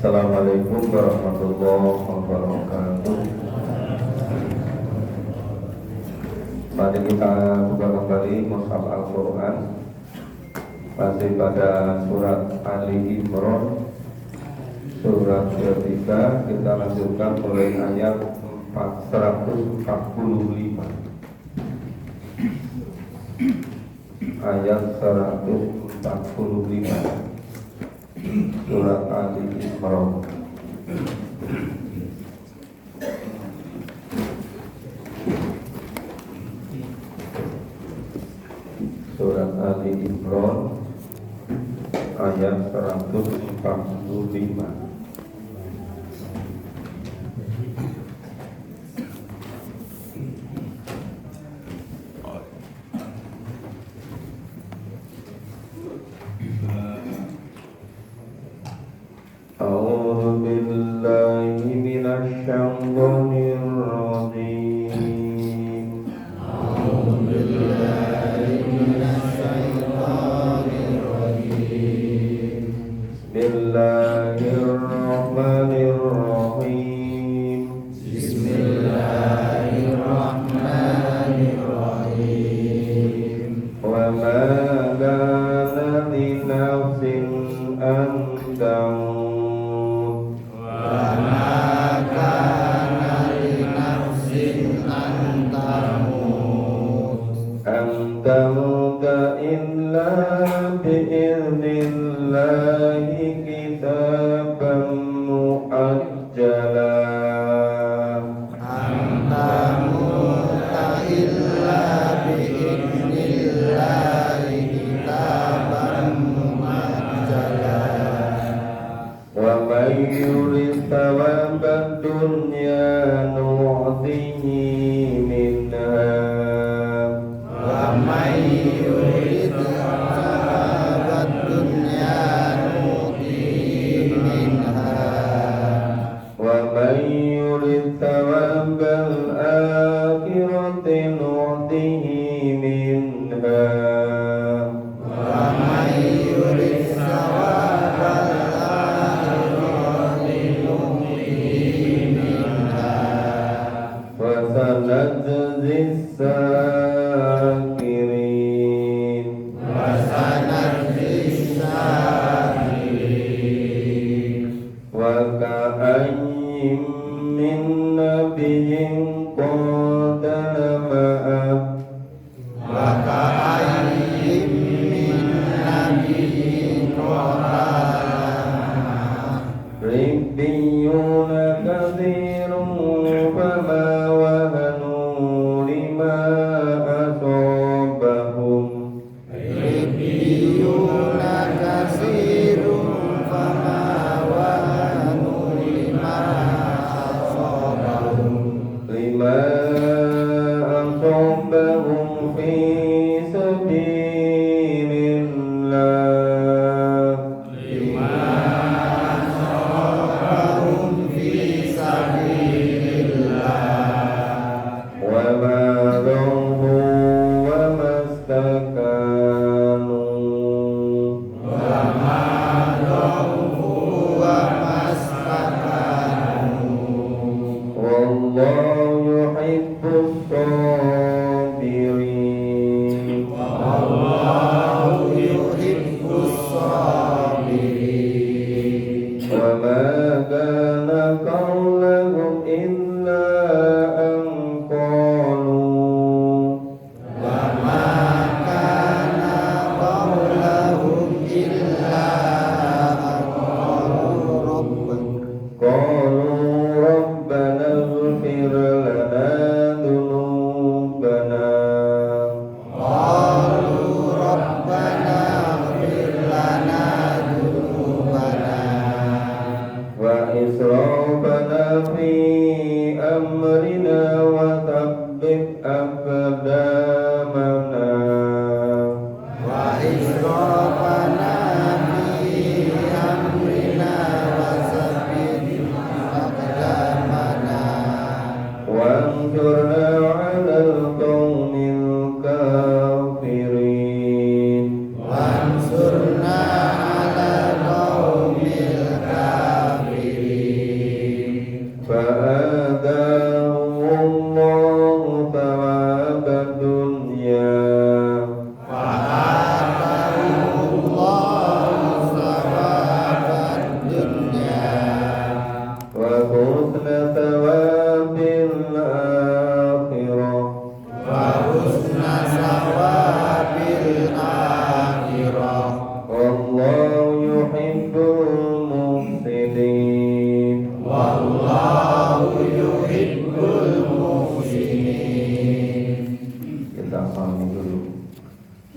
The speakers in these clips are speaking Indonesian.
Assalamualaikum warahmatullahi wabarakatuh. Mari kita buka kembali mushaf Al-Quran. Masih pada surat Ali Imran, surat ketiga. Kita lanjutkan mulai ayat 145. Ayat 145 surat Ali Imran. Surat Ali Imran ayat 145.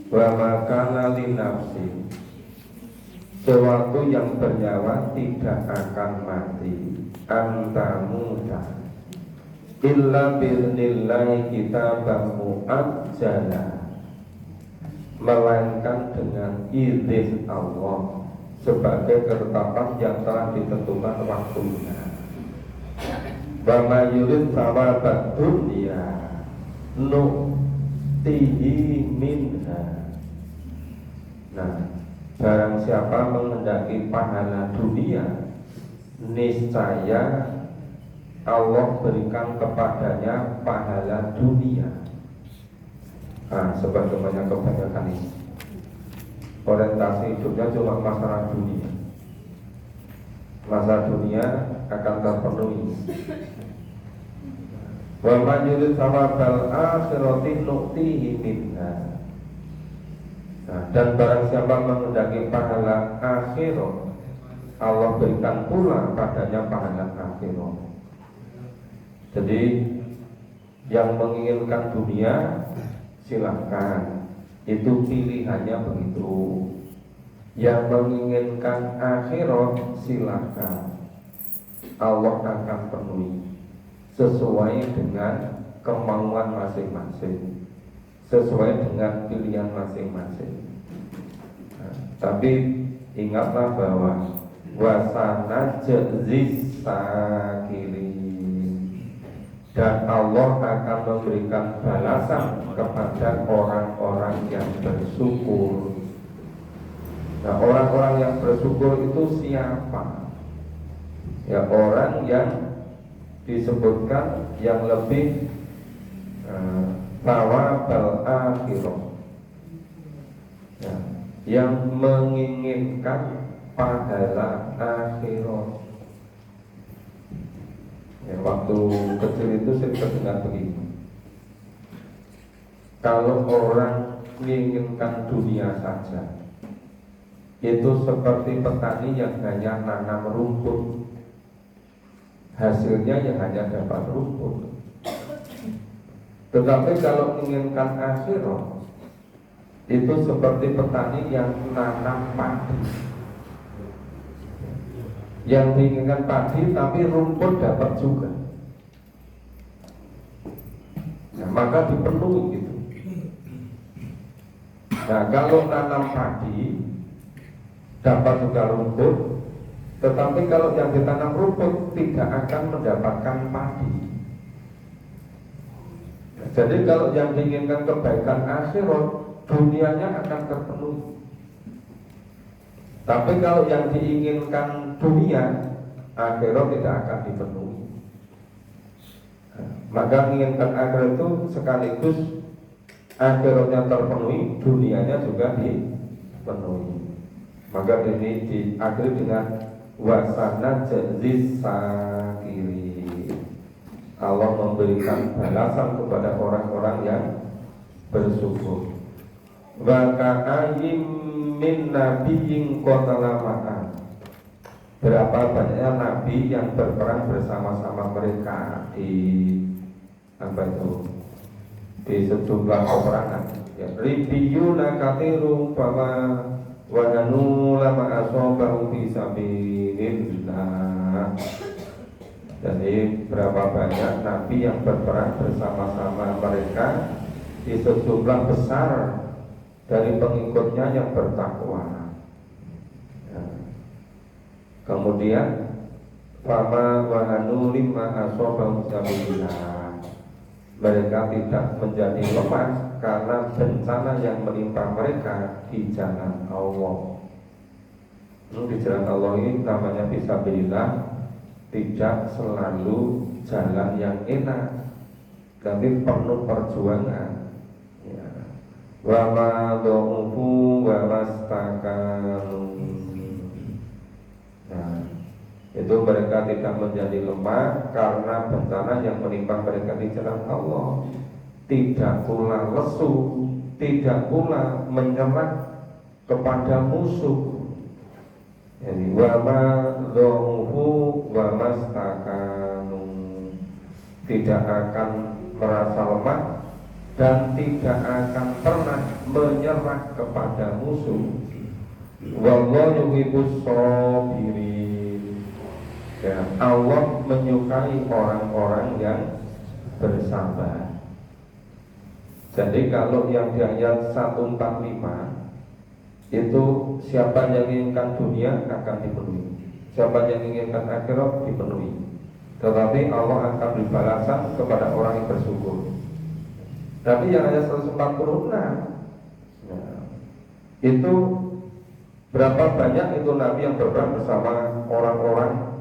Wa makana linafsi, sesuatu yang bernyawa tidak akan mati, antamuta illa bi'nillahi kitaban mu'ajjala, melainkan dengan izin Allah sebagai ketetapan yang telah ditentukan waktunya. Wa ma yurid thawabat dunya nu'tihi minha. Nah, barang siapa menghendaki pahala dunia, niscaya Allah berikan kepadanya pahala dunia. Nah, sebagaimana kebanyakan ini orientasi hidupnya cuma masalah dunia. Masalah dunia akan terpenuhi. Wa man yurid thawabal akhirati nu'tihi minha. Nah, dan barang siapa menghendaki pahala akhirat, Allah berikan pula padanya pahala akhirat. Jadi yang menginginkan dunia silahkan, itu pilihannya begitu. Yang menginginkan akhirat silahkan, Allah akan penuhi sesuai dengan kemauan masing-masing, sesuai dengan pilihan masing-masing. Nah, tapi ingatlah bahwa wasana jazis sakirin, dan Allah akan memberikan balasan kepada orang-orang yang bersyukur. Nah, orang-orang yang bersyukur itu siapa? Ya, orang yang disebutkan yang lebih thawabal akhirah, ya, yang menginginkan pahala akhirat. Ya, waktu kecil itu saya terdengar begini, kalau orang menginginkan dunia saja, itu seperti petani yang hanya nanam rumput, hasilnya yang hanya dapat rumput. Tetapi kalau menginginkan akhirat, itu seperti petani yang nanam padi, yang menginginkan padi tapi rumput dapat juga. Nah, maka dipenuhi gitu. Nah, kalau nanam padi dapat juga rumput, tetapi kalau yang ditanam rumput tidak akan mendapatkan padi. Jadi kalau yang diinginkan kebaikan akhirat, dunianya akan terpenuhi. Tapi kalau yang diinginkan dunia, akhirat tidak akan dipenuhi. Maka menginginkan akhirat itu sekaligus akhiratnya terpenuhi, dunianya juga dipenuhi. Maka ini diakhiri dengan wasana jazis sakiri. Allah memberikan balasan kepada orang-orang yang bersyukur. Wa ka'ayyin min nabiyyin qatala ma'an. Berapa banyaknya nabi yang berperang bersama-sama mereka di di sejumlah peperangan. Ya, ribiyuna katsiru fama wa nanu lama asobahu fi sabilillah. Jadi berapa banyak nabi yang berperang bersama-sama mereka di sejumlah besar dari pengikutnya yang bertakwa. Ya. Kemudian fama wa nanu lima asobahu fi sabilillah. Mereka tidak menjadi lemah karena bencana yang menimpa mereka di jalan Allah. Di jalan Allah ini namanya fisabilillah, tidak selalu jalan yang enak, tapi penuh perjuangan. Ya. Wa ma dhu'ufu wa mastakanu. Nah, itu mereka tidak menjadi lemah karena bencana yang menimpa mereka di jalan Allah. Tidak pula lesu, tidak pula menyerah kepada musuh. Jadi wa ma dhu'ufu wa mastakanu, tidak akan merasa lemah dan tidak akan pernah menyerah kepada musuh. Wallahu yuhibbus shabirin. Ya, Allah menyukai orang-orang yang bersabar. Jadi kalau yang di ayat 145 itu siapa yang inginkan dunia akan dipenuhi, siapa yang inginkan akhirat dipenuhi. Tetapi Allah akan beri balasan kepada orang yang bersyukur. Tapi yang ayat 146 itu berapa banyak itu Nabi yang berperang bersama orang-orang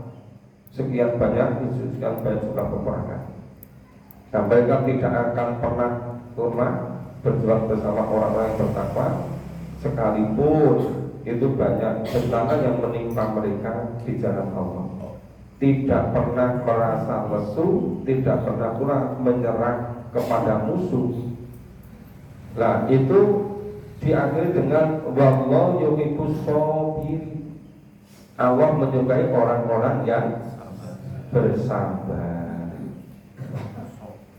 sekian banyak, sekian banyak jumlah peperangan. Dan mereka tidak akan pernah lemah berjuang bersama orang-orang yang bertakwa, sekalipun itu banyak bencana yang menimpa mereka di jalan Allah. Tidak pernah merasa lesu, tidak pernah pula menyerah kepada musuh. Nah itu diakhiri dengan wallahu yuhibbus shabirin. Allah menyukai orang-orang yang bersabar.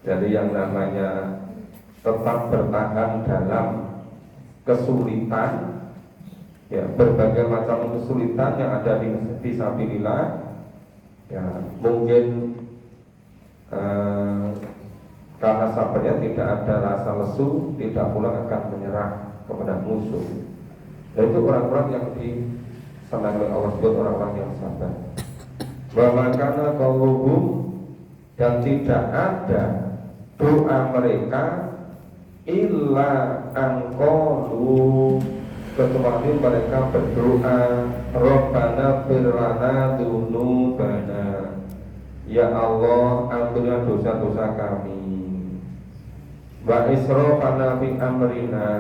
Jadi yang namanya tetap bertahan dalam kesulitan, ya berbagai macam kesulitan yang ada di fisabilillah, ya mungkin karena sabarnya tidak ada rasa lesu, tidak pula akan menyerah kepada musuh. Dan itu orang-orang yang disenangi oleh Allah, sebut orang-orang yang sabar. Wa makana qauluhum, dan tidak ada doa mereka illa angqalu, kecuali mereka berdoa Rabbana firlana dzunubana, ya Allah ampunilah dosa-dosa kami, wa israfana fi amrina,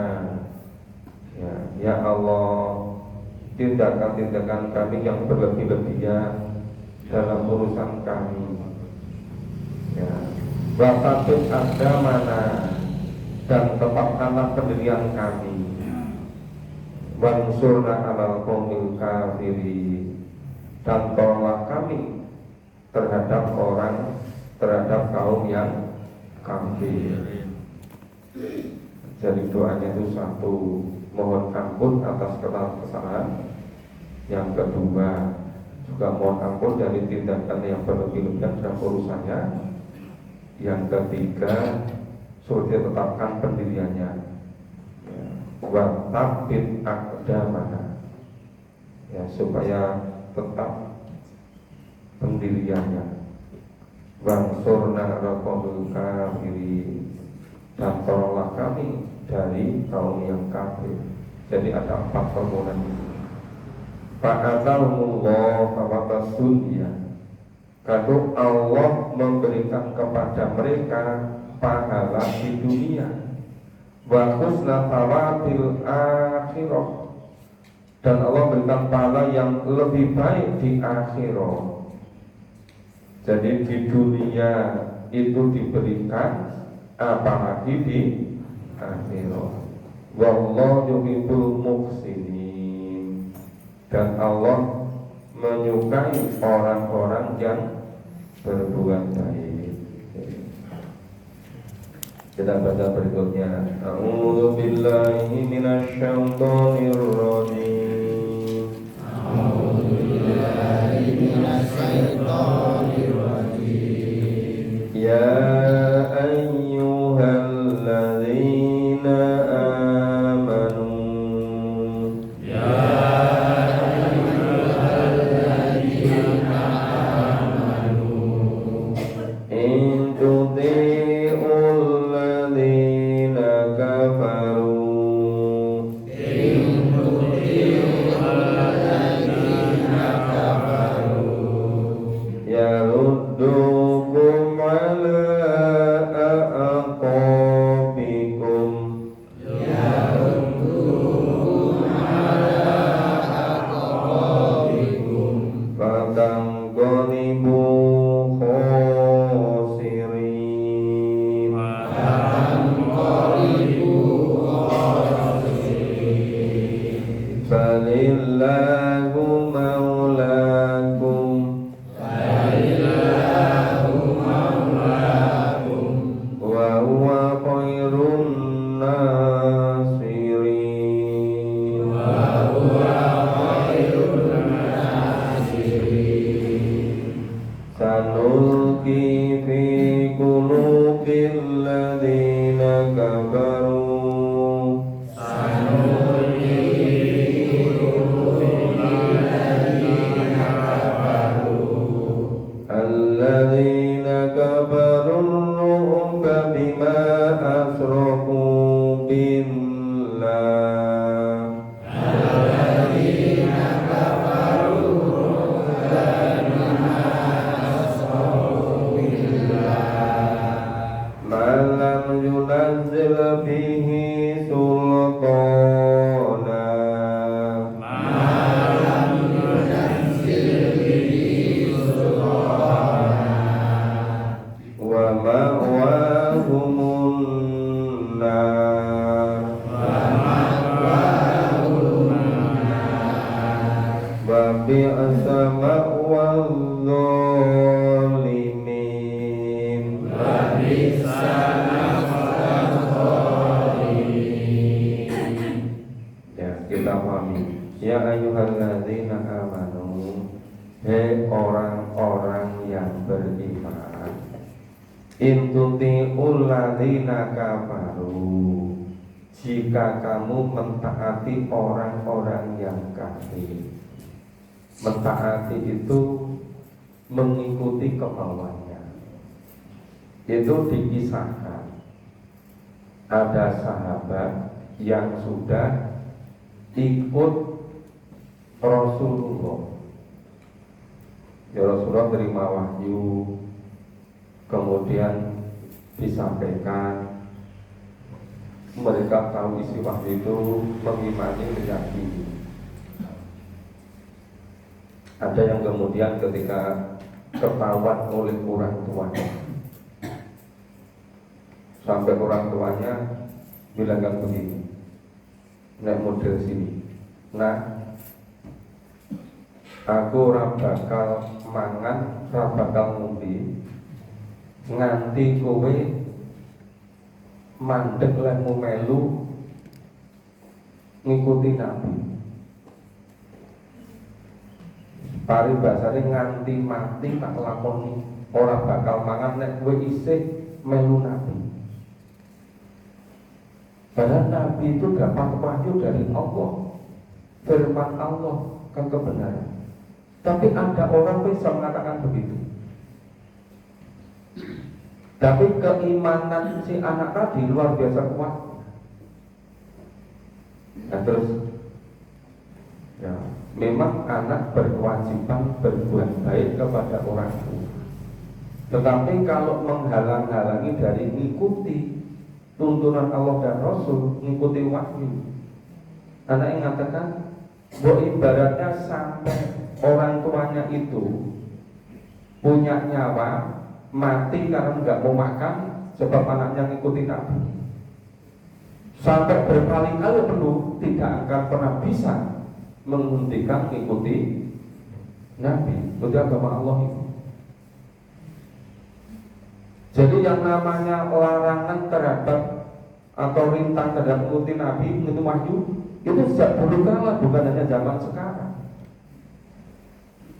ya Allah tindakan-tindakan kami yang berlebih-lebihan dalam urusan kami, ya wa tatib agama, dan tetapkanlah pendirian kami, wansurna alal qaumil kafirin, dan tolonglah kami terhadap kaum yang kafir. Jadi doanya itu satu, mohon ampun atas kesalahan. Yang kedua juga mohon ampun dari tindakan yang berlebih-lebihan dalam urusannya. Yang ketiga suruh dia tetapkan pendiriannya, wa tabbit aqdamana, ya supaya tetap pendiriannya, wansurna ala qaumil kafirin, dan tolonglah kami dari kaum yang kafir. Jadi ada 4 permohonan itu. Fa'atalumullah fawaqas dunya, kalau Allah memberikan kepada mereka pahala di dunia, wa husna thawabil akhirah, dan Allah berikan pahala yang lebih baik di akhirat. Jadi di dunia itu diberikan, apalagi di akhirat. Wallahu yuhibbul muhsinin, dan Allah menyukai orang-orang yang berbuat baik. Kita baca berikutnya. A'udzu billahi minasyaitonir rajim. A'udzu billahi minasyaitonir rajim. Ya ayyuhalladzina amanu, ya ayyuhalladzina amanu, in tuti'ul kafaru, in tuti'ul kita pahami. Ya ayyuhalladzina amanu, hei orang-orang yang beriman, in tuti'ul ladzina kafaru, jika kamu mentaati orang-orang yang kafir. Mentaati itu mengikuti kemauannya. Itu dikisahkan ada sahabat yang sudah ikut Rasulullah. Ya Rasulullah terima wahyu, kemudian disampaikan, mereka tahu isi wahyu itu, mengimani, meyakini. Ada yang kemudian ketika ketahuan oleh orang tuanya, sampai orang tuanya bilang begini, naik model sini, nah aku ora bakal mangan, ora bakal ngombe nganti kowe mandek lemu melu ngikuti Nabi. Paribasane nganti mati tak lakoni, ora bakal mangan nek kowe isih melu Nabi. Padahal Nabi itu dapat wahyu dari Allah, firman Allah kan kebenaran. Tapi ada orang bisa mengatakan begitu. Tapi keimanan si anak tadi luar biasa kuat. Nah terus, ya, memang anak berkewajiban berbuat baik kepada orang tua. Tetapi kalau menghalang-halangi dari mengikuti tuntunan Allah dan Rasul, mengikuti wahyu, anak yang mengatakan bahwa ibaratnya sampai orang tuanya itu punya nyawa, mati karena nggak mau makan sebab anaknya ngikutin Nabi, sampai berkali-kali penuh tidak akan pernah bisa menghentikan mengikuti Nabi. Itu agama Allah itu. Jadi yang namanya larangan terhadap atau rintang terhadap mengikuti Nabi, mengikuti wahyu, itu sejak dulu kala, bukan hanya zaman sekarang.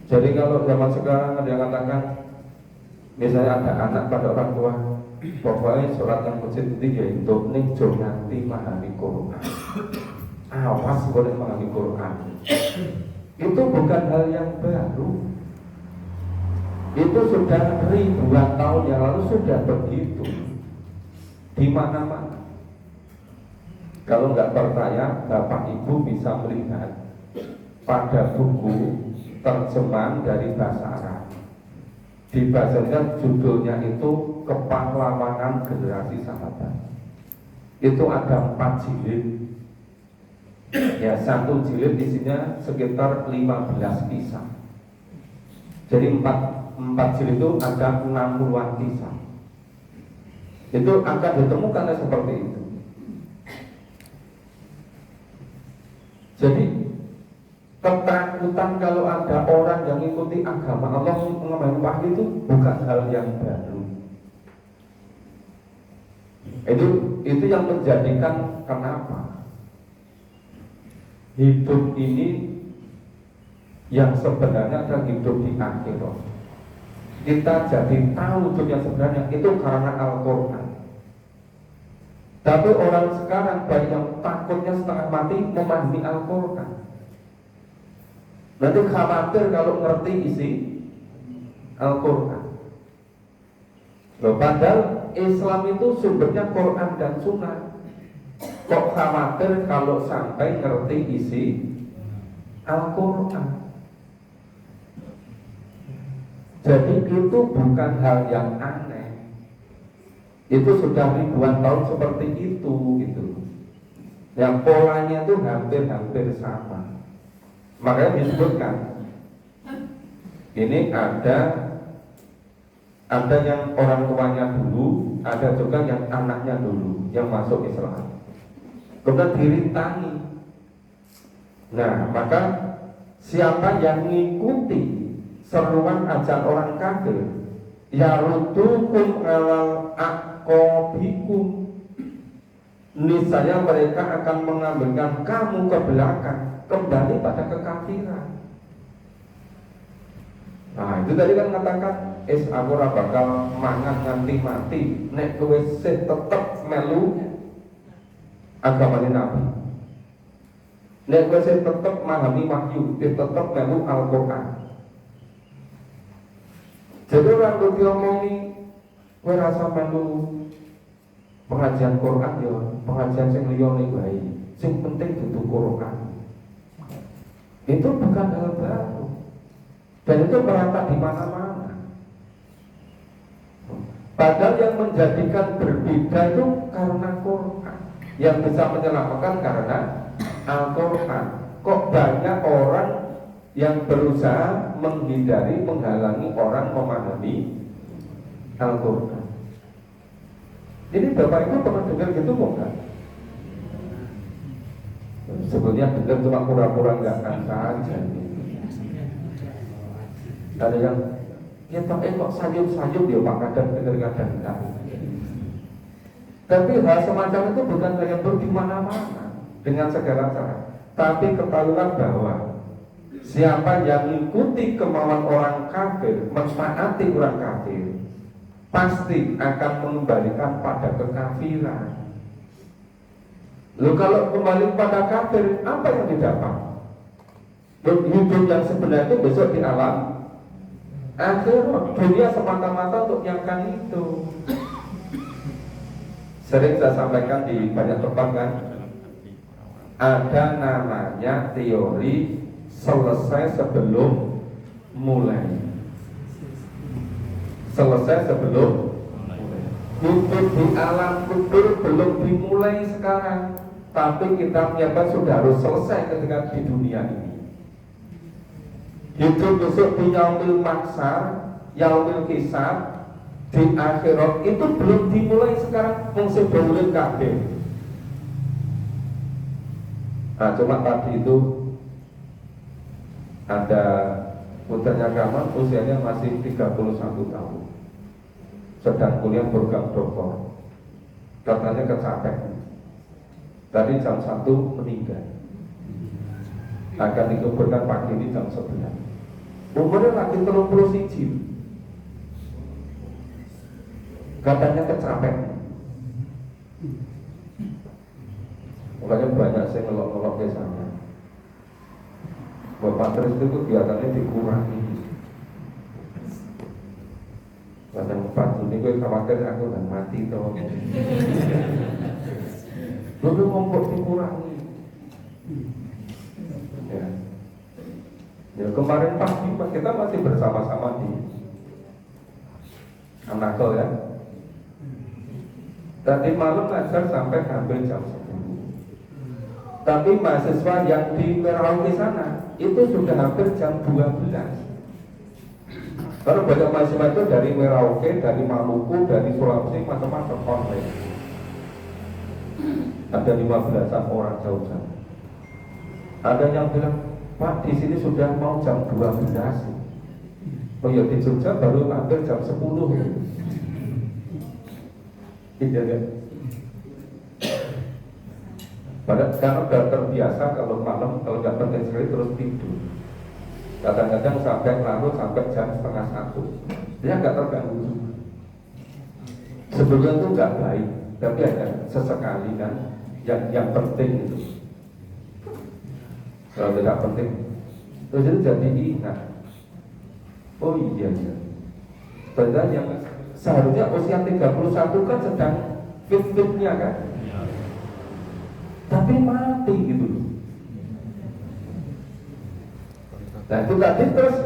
Jadi kalau zaman sekarang ada yang katakan, misalnya ada anak pada orang tua, pokoknya sholat yang masjid itu yaitu nih nanti memahami Quran. Awas boleh memahami Quran. Itu bukan hal yang baru. Itu sudah ribuan tahun yang lalu sudah begitu. Di mana-mana. Kalau nggak percaya, Bapak Ibu bisa melihat pada buku terjemahan dari bahasa Arab. Dibacakan judulnya itu Kepahlawanan Generasi Sahabat. Itu ada 4 jilid. Ya, satu jilid isinya sekitar 15 kisah. Jadi 4 jilid itu ada 60-an kisah. Itu akan ditemukan seperti itu. Jadi ketakutan kalau ada orang yang mengikuti agama Allah mengemban wahyu itu bukan hal yang baru. Itu yang menjadikan kenapa hidup ini yang sebenarnya adalah hidup di akhirat. Kita jadi tahu hidup yang sebenarnya itu karena Al-Quran. Tapi orang sekarang banyak yang takutnya setengah mati memahami Al-Quran. Nanti khawatir kalau ngerti isi Al-Quran. Padahal Islam itu sumbernya Quran dan Sunnah. Kok khawatir kalau sampai ngerti isi Al-Quran? Jadi itu bukan hal yang aneh. Itu sudah ribuan tahun seperti itu gitu. Yang polanya itu hampir-hampir sama. Makanya disebutkan ini ada yang orang tuanya dulu, ada juga yang anaknya dulu yang masuk Islam. Kemudian dirintangi. Nah, maka siapa yang mengikuti seruan ajaran orang kafir, ya rutukum alal aqabikum, niscaya mereka akan mengambilkan kamu ke belakang, kembali pada kekafiran. Nah itu tadi kan katakan aku ora bakal mangan nganti mati nek kowe sih tetep melu agamane Nabi, nek kowe sih tetep memahami wahyu, tetep melu Al-Qur'an. Jadi orang kudu diomongi kowe rasa melu pengajian Quran ya, pengajian sing liyane wae. Sing penting dudu Quran. Itu bukan hal baru. Dan itu merata di mana-mana. Padahal yang menjadikan berbeda itu karena Quran. Yang bisa menyelamatkan karena Al-Quran. Kok banyak orang yang berusaha menghindari, menghalangi orang memahami Al-Quran. Ini Bapak Ibu pernah dengar gitu bukan? Sebetulnya dengar cuma pura-pura nggak akan saja. Ada yang kita kok sayup-sayup dia Pak, kadang dengar kadang enggak. Tapi hal semacam itu bukan yang di mana-mana dengan segala cara. Tapi ketahuilah bahwa siapa yang mengikuti kemauan orang kafir, mentaati orang kafir, pasti akan mengembalikan pada kekafiran. Lalu kalau kembali pada kafir, apa yang didapat? Hidup yang sebenarnya itu besok di alam akhirat. Dunia semata-mata untuk yang kan itu. Sering saya sampaikan di banyak tempat kan, ada namanya teori selesai sebelum mulai. Selesai sebelum mulai. Hidup di alam kubur belum dimulai sekarang, tapi kita menyatakan sudah harus selesai ketika di dunia ini. Hidup besok di yaumil maksar, yaumil hisab, di akhirat itu belum dimulai sekarang, mesti berulin kabeh. Nah cuma tadi itu ada putranya Kamal, usianya masih 31 tahun, sedang kuliah program doktor. Katanya kecapean. Tadi jam 1 meninggal. Akan dikuburkan pagi ini jam 11. Umurnya lagi 31. Katanya kecapean. Makanya banyak saya ngelok-ngelok ke sana. Bapak terus itu kegiatannya dikurangi. Kadang Pak ini gue khawatir aku udah mati toh. Lalu ngomong dikurangi. Ya kemarin pagi kita masih bersama-sama di Anakol ya. Tadi malam ngajar sampai hampir jam 10. Tapi mahasiswa yang di Merauke sana itu sudah hampir jam 12. Karena banyak mahasiswa itu dari Merauke, dari Maluku, dari Sulawesi, macam-macam online. Ada 15-an orang jauh-jauh. Ada yang bilang, Pak di sini sudah mau jam 12. Oh ya di Jogja baru hampir jam 10. Iya kan? Padahal karena sudah terbiasa kalau malam kalau nggak penting sekali terus tidur. Kadang-kadang sampai larut sampai jam 12:30. Dia nggak terganggu. Sebetulnya itu nggak baik, tapi ada sesekali kan yang penting itu. Kalau tidak penting, terus itu jadi ingat. Oh iya ya. Padahal yang seharusnya usia 31 kan sedang fit-fitnya kan. Tapi mati gitu. Nah itu tadi terus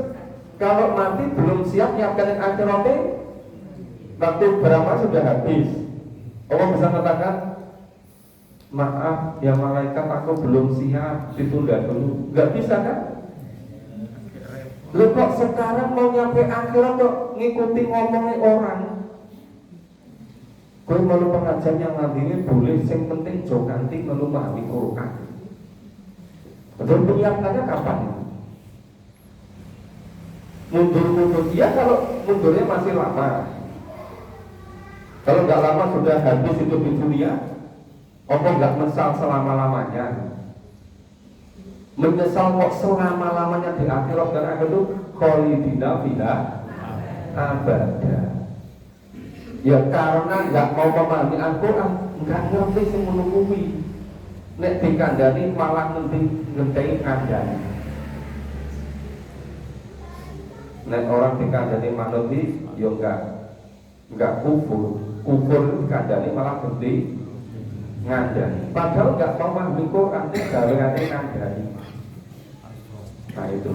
kalau mati belum siap nyiapkan akhiratnya, waktu berapa sudah habis. Allah bisa mengatakan, maaf ya malaikat aku belum siap, ditunda dulu. Gak bisa kan? Lu kok sekarang mau nyampe akhirat kok ngikuti ngomongnya orang? Gue mau pengajian yang ngadili boleh, yang penting jauh ganti melu memahami Quran. Betul penyiapannya kapan? Mundur-mundur dia kalau mundurnya masih lama. Kalau nggak lama sudah habis hidup di dunia, Apa nggak menyesal selama-lamanya? Menyesal kok selama-lamanya di akhirat dan akhir itu kholidina fiha abada. Ya karena nggak mau memahami Al-Quran, nggak ngerti sing menungguwi. Nek dikandani malah ngenteni kandani. Nek orang dikandani manuti, ya nggak kufur. Kufur dikandani malah ngenteni ngandani. Padahal nggak mau memahami Quran, gawe ngandani. Nah itu.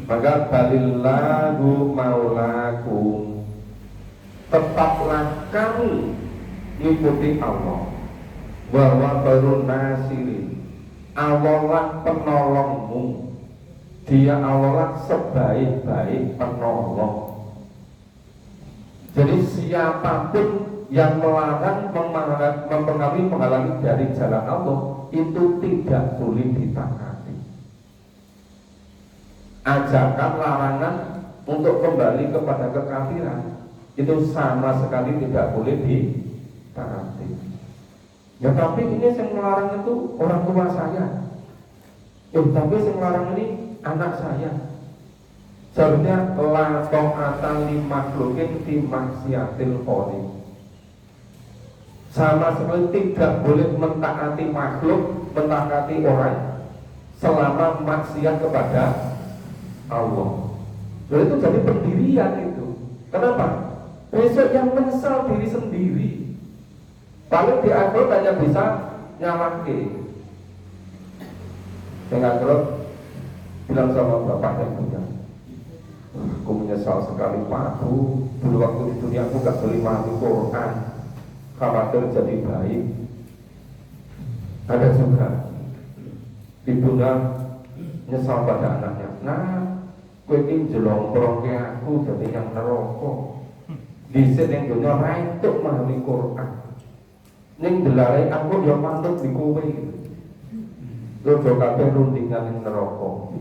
Maka balillahu maulakum, tetaplah kamu mengikuti Allah, bahwa baru nasiri, Allah lah penolongmu, Dia Allah lah sebaik-baik penolong. Jadi siapapun yang melarang, mempengaruhi, menghalangi dari jalan Allah, itu tidak boleh ditaati. Ajakan larangan untuk kembali kepada kekafiran itu sama sekali tidak boleh ditaati. Ya tapi ini yang melarang itu orang tua saya. Tapi yang melarang ini anak saya. Seharusnya la ta'ata li makhluqin fi maksiatil khaliq. Sama sekali tidak boleh mentaati makhluk, mentaati orang selama maksiat kepada Allah. Lalu itu jadi pendirian itu. Kenapa? Besok yang menyesal diri sendiri. Paling di akhirat hanya bisa nyalahke. Saya akhirat bilang sama bapak yang punya, aku menyesal sekali Pak. Dulu waktu di dunia aku gak boleh memahami Quran, khawatir jadi baik. Ada juga ibunya nyesal pada anaknya. Nah, kowe iki jelongkrongke aku dadi yang neraka. Dhisik ning donya ra entuk memahami Quran. Ning delare aku yo manut di kowe gitu. Lho kabeh rundingan ning neraka.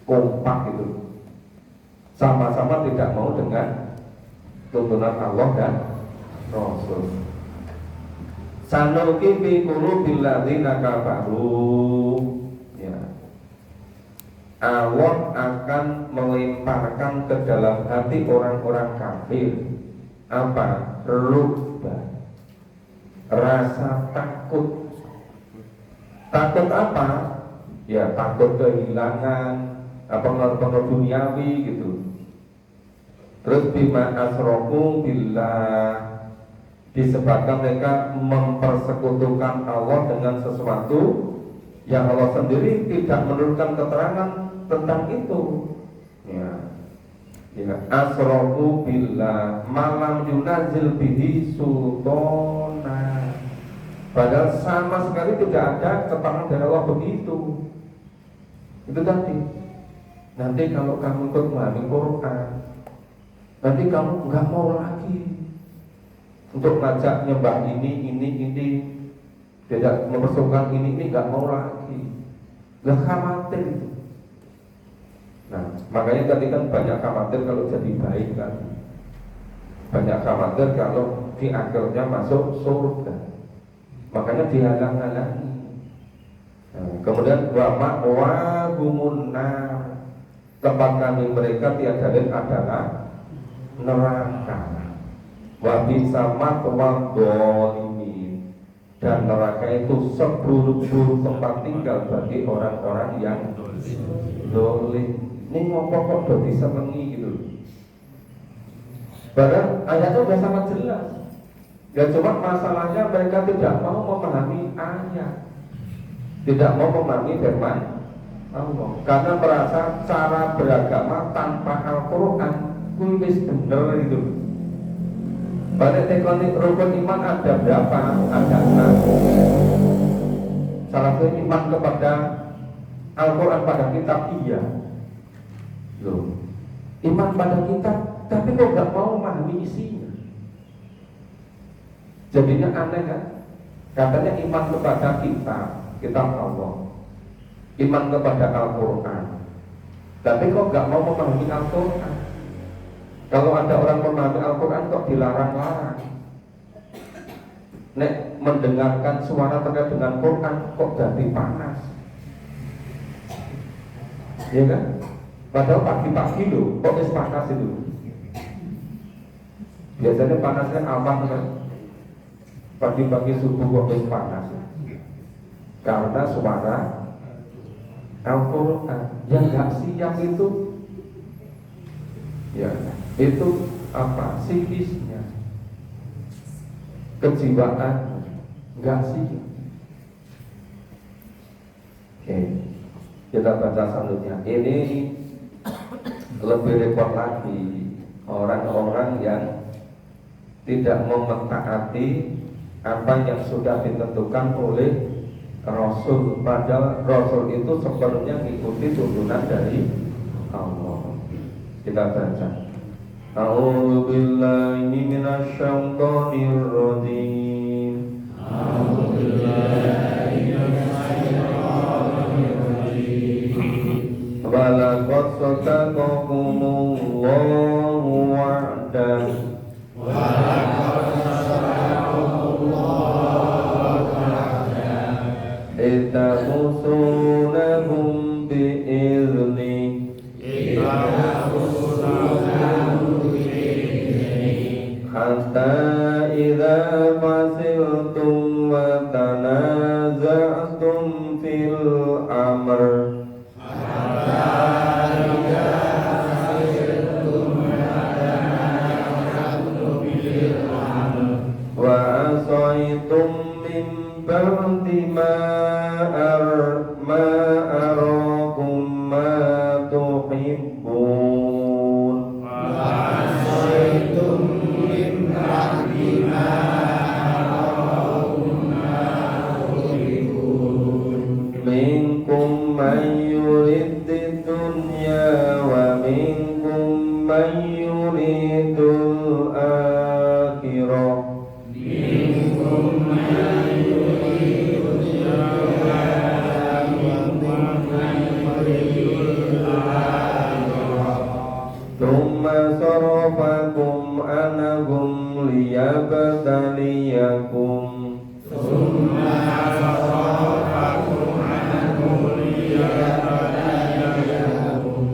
Kompak itu. Sama-sama tidak mau dengan tuntunan Allah dan Rasul. Sanuki fi qulubil ladzina kafaru. Allah akan melemparkan ke dalam hati orang-orang kafir apa? Ruba, rasa takut. Takut apa? Ya takut kehilangan pengaruh duniawi gitu. Terus bima asroku billah, disebabkan mereka mempersekutukan Allah dengan sesuatu yang Allah sendiri tidak menurunkan keterangan tentang itu. Ya, asrofu billah malam yunazil bihi sultana. Padahal sama sekali tidak ada keterangan dari Allah begitu. Itu tadi. Nanti kalau kamu ikut memahami Quran, nanti kamu nggak mau lagi untuk ngajak nyembah ini, tidak mempersoalkan ini nggak mau lagi, nggak khawatir itu. Nah, makanya tadi kan banyak khawatir kalau jadi baik kan, banyak khawatir kalau di akhirnya masuk surga, makanya dihalang-halangi. Nah, kemudian wa gumunnar, tempat kami mereka tiada lain adalah neraka. Wa bisa matwadolimin, dan neraka itu seburuk-buruk tempat tinggal bagi orang-orang yang dolim. Ini ngomong kok udah disenengi gitu. Padahal ayatnya sudah sangat jelas. Ya cuma masalahnya mereka tidak mau memahami ayat, tidak mau memahami firman Allah, karena merasa cara beragama tanpa Al-Quran wis bener itu. Pada teknik rukun iman ada berapa? Ada 6. Salah satu iman kepada Al-Quran, pada kitab, iya. Loh, iman pada kitab, tapi kok gak mau memahami isinya. Jadinya aneh kan? Katanya iman kepada kitab Allah, iman kepada Al-Quran, tapi kok gak mau memahami Al-Quran. Kalau ada orang memahami Al-Quran kok dilarang-larang. nek mendengarkan suara terkait dengan Quran kok jadi panas, ya kan? Padahal pagi-pagi loh, kok es panas itu? Biasanya panasnya aman kan? Pagi-pagi subuh kok es panas? Karena suara Al-Quran yang gak siap itu, ya itu apa? Psikisnya, kejiwaan nggak sih? Oke, kita baca selanjutnya. Ini lebih repot lagi, orang-orang yang tidak mau mentaati apa yang sudah ditentukan oleh Rasul. Padahal Rasul itu sebenarnya mengikuti tuntunan dari Allah. Kita baca. A'udzu billahi minasyaitonir rajim. A'udzu billahi minasyaitonir rajim. Wa laqad sadaqakumullahu wa'dan. Wa laqad sadaqakumullahu wa'dan. Itahsunahum bi'izni. Hatta idza fasiltum wa tanaza'tum fil amr. Hatta idza fasiltum wa tanaza'tum fil amr. Wa asaitum min ba'di ma arakum ma tuhibbun. Wa asaitum minkum man yuridid dunya wa minkum man yuridul akhirah. Minkum man yuridud dunya wa minkum man yuridul akhirah. Thumma sarafakum anhum liyabtaliyakum. Thumma sarafakum anhum liyabtaliyakum.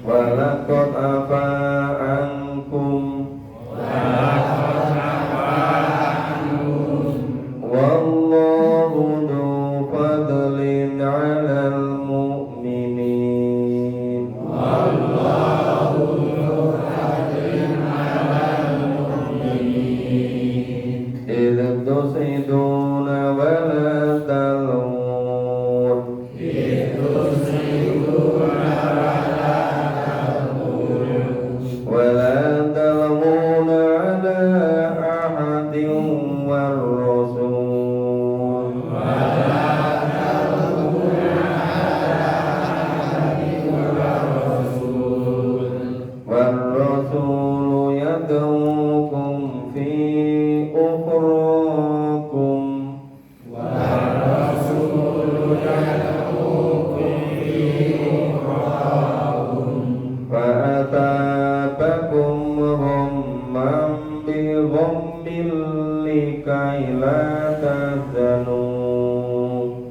Wa laqad afa ankum. Wa laqad afa ankum. Wallahu dzu fadlin 'alal mu'minin. Wallahu dzu fadlin 'alal mu'minin. Idh tusiduna wa la talmun. Idh tusiduna wa la talmun ala ahadin war rasul. Wa la talmun ala ahadin war rasul. War rasul yad'ukum fi ukhrakum. War rasul yad'ukum fi ukhrakum. Fa atabakum ghamman bi ghammin likay la tahzanu.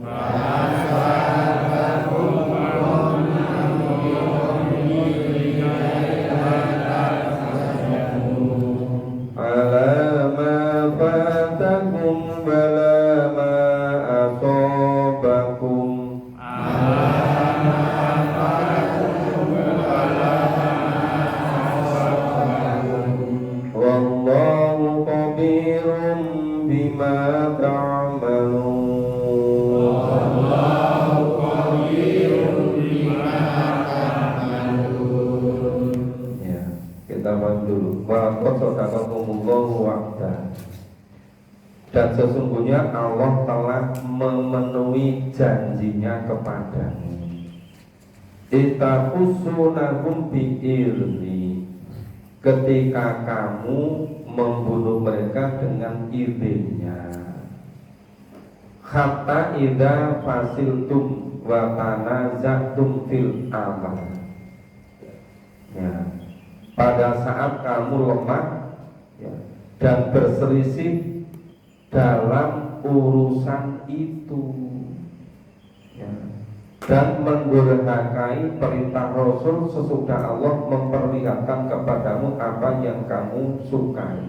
Fa atabakum ghamman bi ghammin likay la tahzanu. Ala ma fatakum wala ma asabakum. Wallahu khabirum bima ta'malun. Wallahu khabirum bima ta'malun. Ya, kita bahas dulu. Wa qad sadaqakumullahu wa'da. Dan sesungguhnya Allah telah memenuhi janjinya kepadamu. Itahussunahum bi'izni. Ketika kamu membunuh mereka dengan izinnya. Hatta idza fasiltum wa tanaza'tum fil amr. Ya. Pada saat kamu lemah, ya, dan berselisih dalam urusan itu, ya. Dan mendurhakai perintah Rasul sesudah Allah memperlihatkan kepadamu apa yang kamu sukai.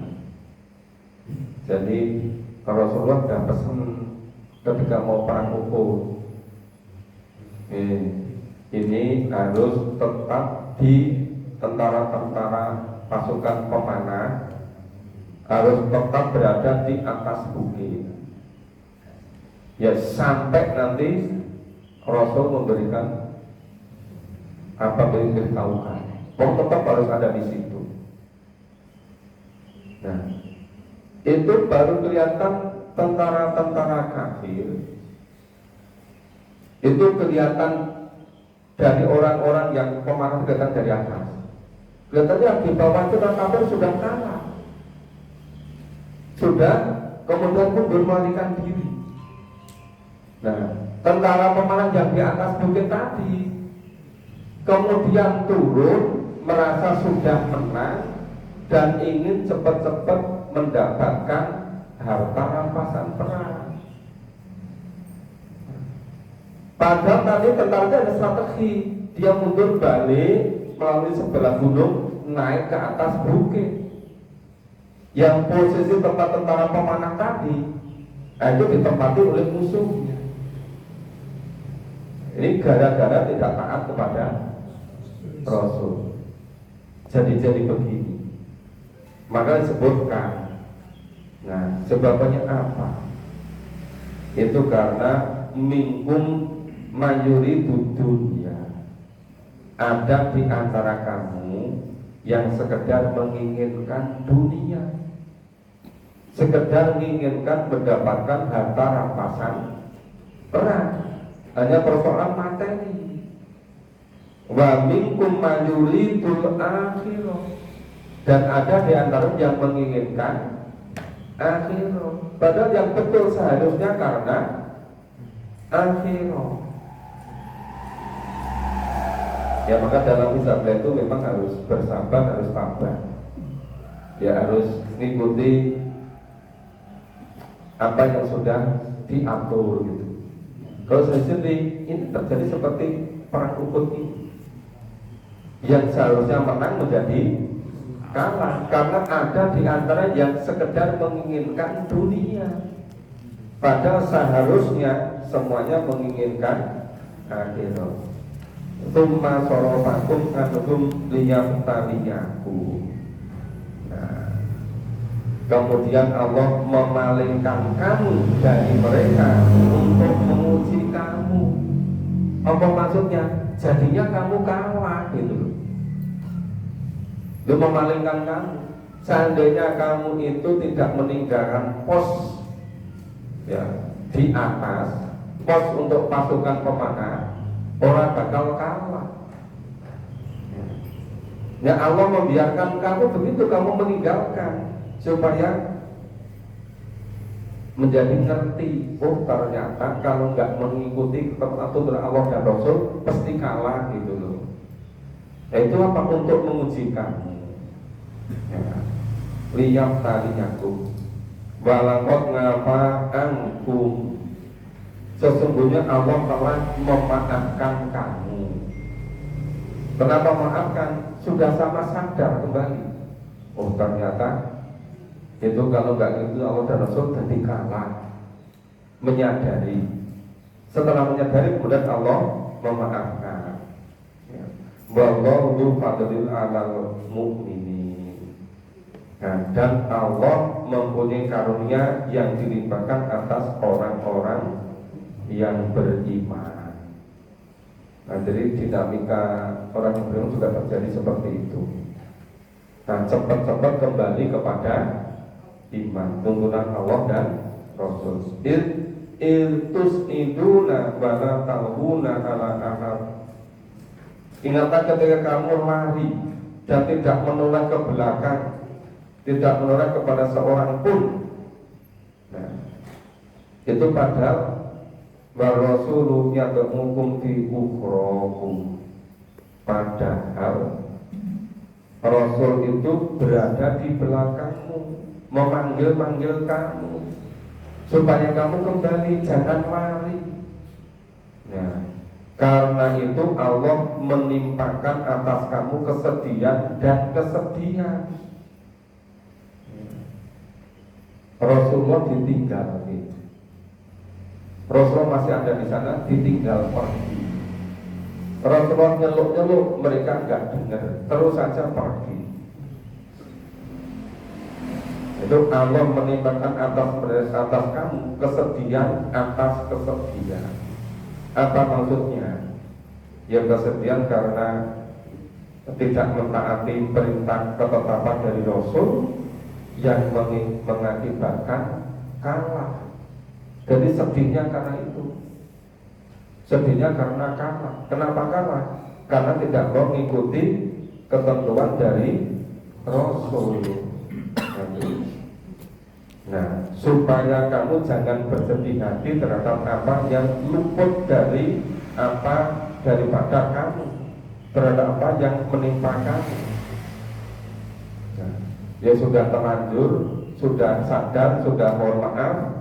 Jadi Rasulullah sudah pesan ketika mau perang Uhud, ini harus tetap di tentara-tentara pasukan pemanah, harus tetap berada di atas bukit, ya, sampai nanti Rasul memberikan apa yang diberitahukan. Tetap harus ada di situ. Nah, itu baru kelihatan tentara-tentara kafir. Itu kelihatan dari orang-orang yang pemanah kelihatan dari atas. Kelihatannya di bawah itu kafir sudah kalah, sudah kemudian mundur melarikan diri. Nah, tentara pemanah yang di atas bukit tadi kemudian turun merasa sudah menang dan ingin cepat-cepat mendapatkan harta rampasan perang. Padahal tadi tentaranya ada strategi, dia mundur balik melalui sebelah gunung naik ke atas bukit. Yang posisi tempat tentara pemanah tadi itu ditempati oleh musuhnya. Ini gara-gara tidak taat kepada Rasul. Jadi begini. Maka disebutkan. Nah, sebabnya apa? Itu karena minkum mayuri dunia. Ada di antara kamu yang sekedar menginginkan dunia, sekedar menginginkan mendapatkan harta rampasan perang, hanya persoalan materi. Wa minkum mayuritul akhirah, dan ada di antara yang menginginkan akhirah, padahal yang betul seharusnya karena akhirah. Ya, maka dalam Islam itu memang harus bersabar, harus tabah. Ya, harus mengikuti apa yang sudah diatur gitu. Kalau saya sendiri, ini terjadi seperti perang Uhud ini, yang seharusnya menang menjadi kalah karena ada di antara yang sekedar menginginkan dunia, padahal seharusnya semuanya menginginkan akhirat. Tsumma sarafakum anhum liyabtaliyakum. Nah, kemudian Allah memalingkan kamu dari mereka untuk menguji kamu. Apa maksudnya? Jadinya kamu kalah gitu. Dia memalingkan kamu. Seandainya kamu itu tidak meninggalkan pos, ya, di atas, pos untuk pasukan pemanah, orang bakal kalah. Ya, Allah membiarkan kamu begitu, kamu meninggalkan supaya menjadi ngerti, oh ternyata kalau nggak mengikuti aturan Allah dan Rasul pasti kalah gitu loh. Ya, itu apa? Untuk menguji kamu. Ya. Liyab taliyakum walakot ngafa ankum, sesungguhnya Allah telah memaafkan kamu. Kenapa maafkan? Sudah sama sadar kembali. Oh ternyata itu kalau nggak gitu Allah dan Rasul jadi kalah. Menyadari. Setelah menyadari kemudian Allah memaafkan. Ya. Wallahu dzul fadlil 'alal mu'minin. Nah, dan Allah mempunyai karunia yang dilimpahkan atas orang-orang yang beriman. Nah, jadi dinamika orang yang beriman juga terjadi seperti itu. Nah, cepat-cepat kembali kepada iman, tuntunan Allah dan Rasul. Iltus iduna wala talhuna ala ahad. Ingatlah ketika kamu lari dan tidak menoleh ke belakang, tidak menoleh kepada seorang pun. Nah, itu padahal wa rasulu yad'ukum fi ukhrakum. Padahal Rasul itu berada di belakangmu, memanggil-manggil kamu. supaya kamu kembali, jangan lari. Nah, karena itu Allah menimpakan atas kamu kesedihan dan kesedihan. Rasulullah ditinggal gitu. Rasulullah masih ada di sana, ditinggal pergi. Rasulullah nyeluk-nyeluk, mereka enggak dengar, terus saja pergi. Itu Allah menimpakan atas kamu kesedihan atas kesedihan. Apa maksudnya? Ya kesedihan karena tidak mentaati perintah ketetapan dari Rasul yang mengakibatkan kalah. Jadi sedihnya karena itu. Sedihnya karena kalah. Kenapa kalah? Karena tidak mau mengikuti ketentuan dari Rasul. Nah, supaya kamu jangan bersedih hati terhadap apa yang luput dari apa daripada kamu, terhadap apa yang menimpa kamu. Nah, ya sudah terlanjur, sudah sadar, sudah mohon maaf,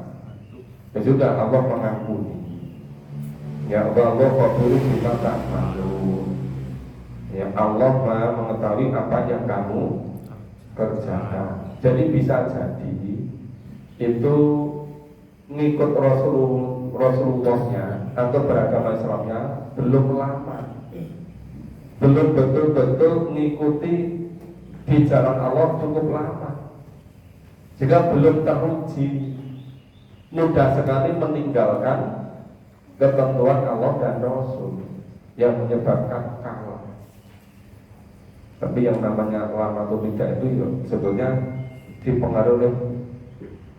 ya sudah Allah mengampuni. Ya Allah qabulu bima ta'malun. Ya Allah Maha mengetahui apa yang kamu kerjakan. Jadi bisa jadi itu ngikut Rasulullahnya atau beragama Islamnya belum lama, belum betul-betul mengikuti di jalan Allah cukup lama, jika belum teruji, mudah sekali meninggalkan ketentuan Allah dan Rasul yang menyebabkan kalah. Tapi yang namanya lama atau tidak itu ya, sebetulnya dipengaruhi oleh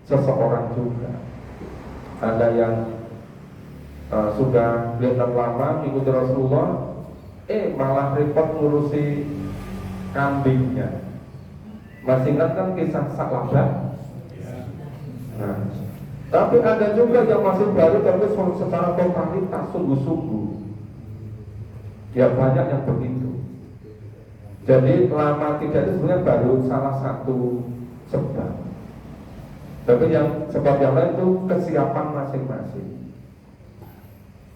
seseorang juga. Ada yang sudah belajar lama mengikuti Rasulullah, malah repot ngurusi kambingnya. Masih ingat kan kisah Sa'labah? Nah, tapi ada juga yang masih baru tapi secara totalitas sungguh-sungguh. Ya banyak yang begitu. Jadi lama tidak itu sebenarnya baru salah satu sebab. Tapi yang sebab yang lain itu kesiapan masing-masing.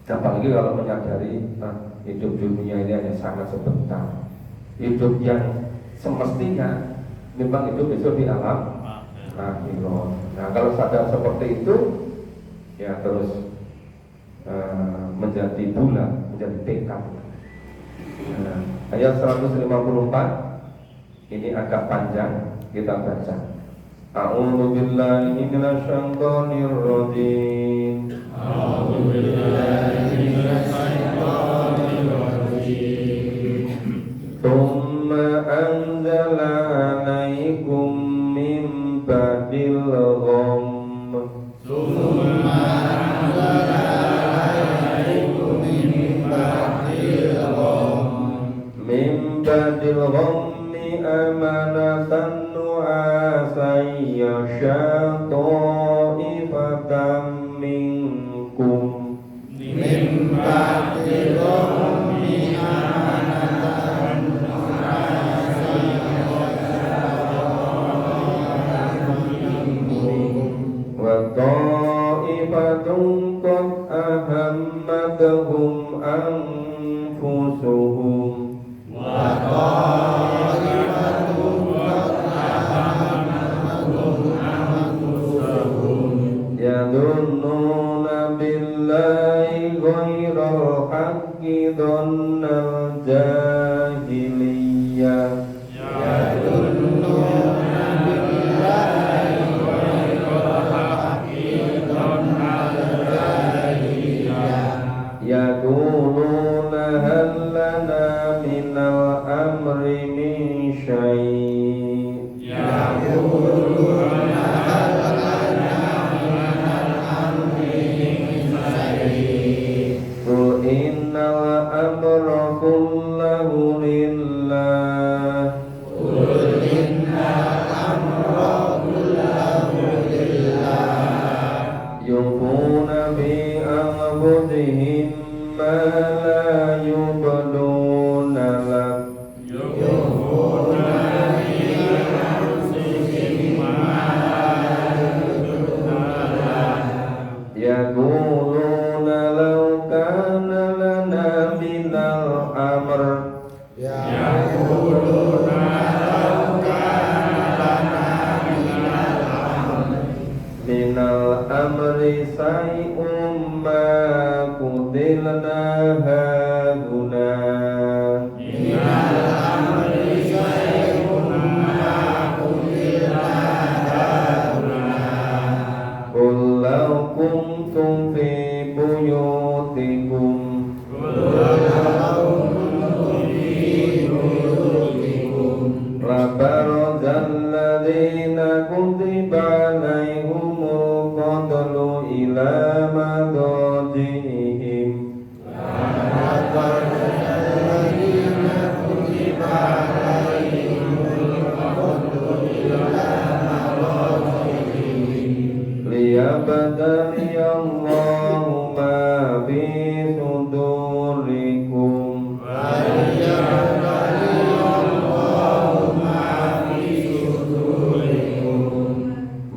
Apalagi kalau menyadari hidup dunia ini hanya sangat sebentar. Hidup yang semestinya memang hidup besok di alam akhirat. Nah kalau sadar seperti itu, ya terus menjadi bulat, menjadi tekad. Nah, ayat 154 ini agak panjang, kita baca. A'udzu billahi minasyaitonir rajim. A'udzu billahi minasyaitonir rajim. Tsumma anzala 'alaikum min ba'dil ghamm. Tsumma anzala 'alaikum min ba'dil ghamm. Min ba'dil ghammi amanatan yaghsha ta'ifatan minkum min ba'di dhammi amanatan wa ta'ifatun qad ahammatuhum anfusuhum yadunnuna billahi ghairal haqqi dhannal jahiliyah. Yadunnuna billahi ghairal haqqi dhannal jahiliyah. Yaquluna hal lana minal amri min syai'. Yaquluna innal amra kullahu lillah. Qul innal amra kullahu lillah. Yufuna bi anfusihim ma la yubduna lak. Yufuna bi anfusihim ma la yubduna lak. lana hahuna qul law kuntum fi buyutikum labarazal ladzina kutiba alaihumul qatlu ila madajihim liyabtaliyallahu ma fi sudurikum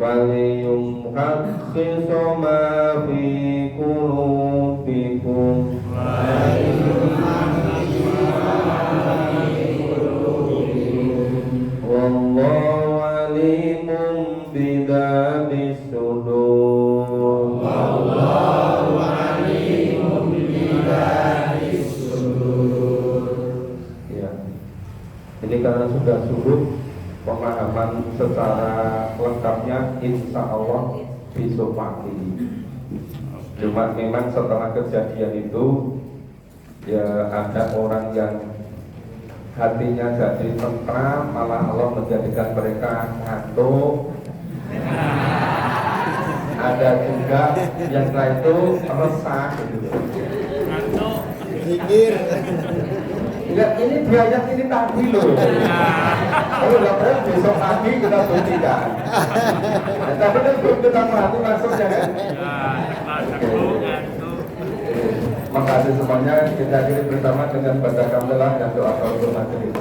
waliyumhaqqisa ma fi qulubikum wallahu alimun bidzatis sudur. Ya. Ini karena sudah surut pemahaman secara lengkapnya insya Allah besok pagi. Cuma memang setelah kejadian itu ya ada orang yang hatinya jadi tentram, malah Allah menjadikan mereka ngantuk. Ada juga yang lain itu resah gitu. Zikir. Enggak, ini diajak ini tadi loh. Kalau nggak pernah besok pagi kita buktikan. Tapi kan belum kita mati langsung ya kan? Makasih semuanya, kita akhiri bersama dengan baca hamdalah dan doa kafarat majelis.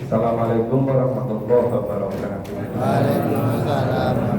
Assalamualaikum warahmatullahi wabarakatuh. Waalaikumsalam.